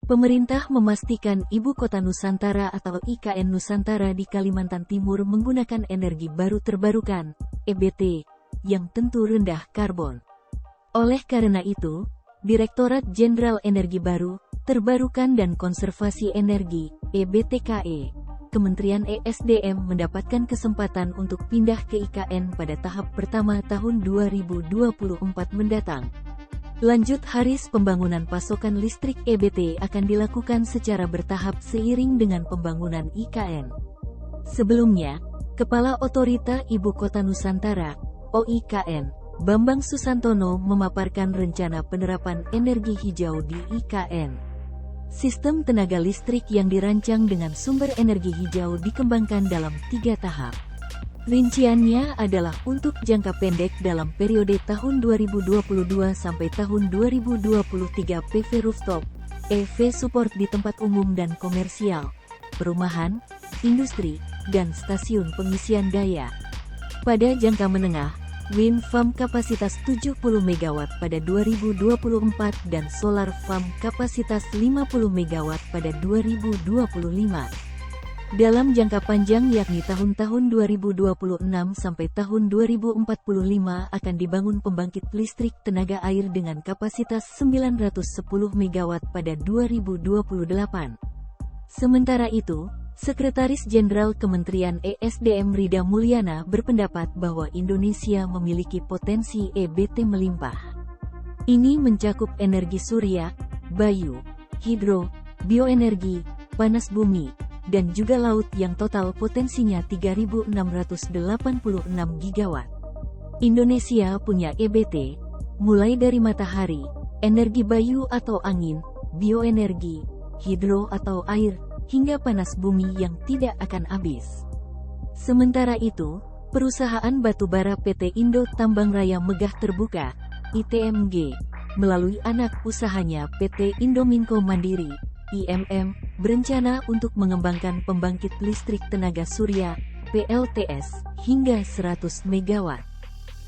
Pemerintah memastikan Ibu Kota Nusantara atau IKN Nusantara di Kalimantan Timur menggunakan energi baru terbarukan, EBT, yang tentu rendah karbon. Oleh karena itu, Direktorat Jenderal Energi Baru, Terbarukan dan Konservasi Energi, EBTKE, Kementerian ESDM mendapatkan kesempatan untuk pindah ke IKN pada tahap pertama tahun 2024 mendatang. Lanjut Haris pembangunan pasokan listrik EBT akan dilakukan secara bertahap seiring dengan pembangunan IKN. Sebelumnya, Kepala Otorita Ibu Kota Nusantara, OIKN, Bambang Susantono memaparkan rencana penerapan energi hijau di IKN. Sistem tenaga listrik yang dirancang dengan sumber energi hijau dikembangkan dalam 3 tahap. Rinciannya adalah untuk jangka pendek dalam periode tahun 2022 sampai tahun 2023 PV rooftop, EV support di tempat umum dan komersial, perumahan, industri, dan stasiun pengisian daya. Pada jangka menengah, wind farm kapasitas 70 MW pada 2024 dan solar farm kapasitas 50 MW pada 2025. Dalam jangka panjang yakni tahun-tahun 2026 sampai tahun 2045 akan dibangun pembangkit listrik tenaga air dengan kapasitas 910 MW pada 2028. Sementara itu, Sekretaris Jenderal Kementerian ESDM Rida Mulyana berpendapat bahwa Indonesia memiliki potensi EBT melimpah. Ini mencakup energi surya, bayu, hidro, bioenergi, panas bumi, dan juga laut yang total potensinya 3.686 gigawatt. Indonesia punya EBT, mulai dari matahari, energi bayu atau angin, bioenergi, hidro atau air, hingga panas bumi yang tidak akan habis. Sementara itu, perusahaan batubara PT Indo Tambang Raya Megah Terbuka, ITMG, melalui anak usahanya PT Indominco Mandiri, IMM, berencana untuk mengembangkan pembangkit listrik tenaga surya, PLTS, hingga 100 MW.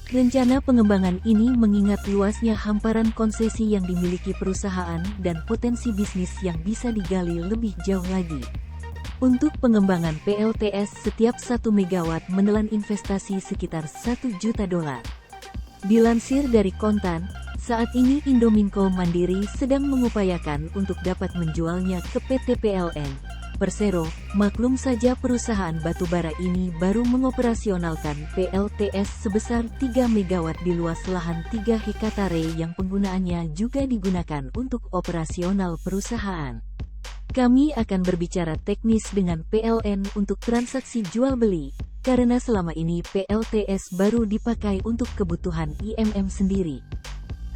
Rencana pengembangan ini mengingat luasnya hamparan konsesi yang dimiliki perusahaan dan potensi bisnis yang bisa digali lebih jauh lagi. Untuk pengembangan PLTS setiap 1 MW menelan investasi sekitar $1 juta. Dilansir dari Kontan, saat ini Indominco Mandiri sedang mengupayakan untuk dapat menjualnya ke PT PLN, Persero. Maklum saja perusahaan batubara ini baru mengoperasionalkan PLTS sebesar 3 MW di luas lahan 3 hektare yang penggunaannya juga digunakan untuk operasional perusahaan. Kami akan berbicara teknis dengan PLN untuk transaksi jual-beli, karena selama ini PLTS baru dipakai untuk kebutuhan IMM sendiri.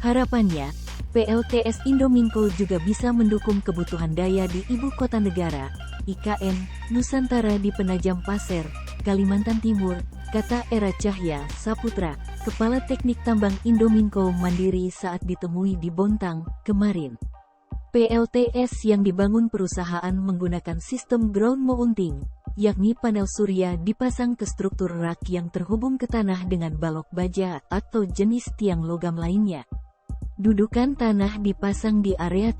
Harapannya, PLTS Indominco juga bisa mendukung kebutuhan daya di Ibu Kota Negara, IKN, Nusantara di Penajam Pasir, Kalimantan Timur, kata Era Cahya Saputra, Kepala Teknik Tambang Indominco Mandiri saat ditemui di Bontang, kemarin. PLTS yang dibangun perusahaan menggunakan sistem ground mounting, yakni panel surya dipasang ke struktur rak yang terhubung ke tanah dengan balok baja atau jenis tiang logam lainnya. Dudukan tanah dipasang di area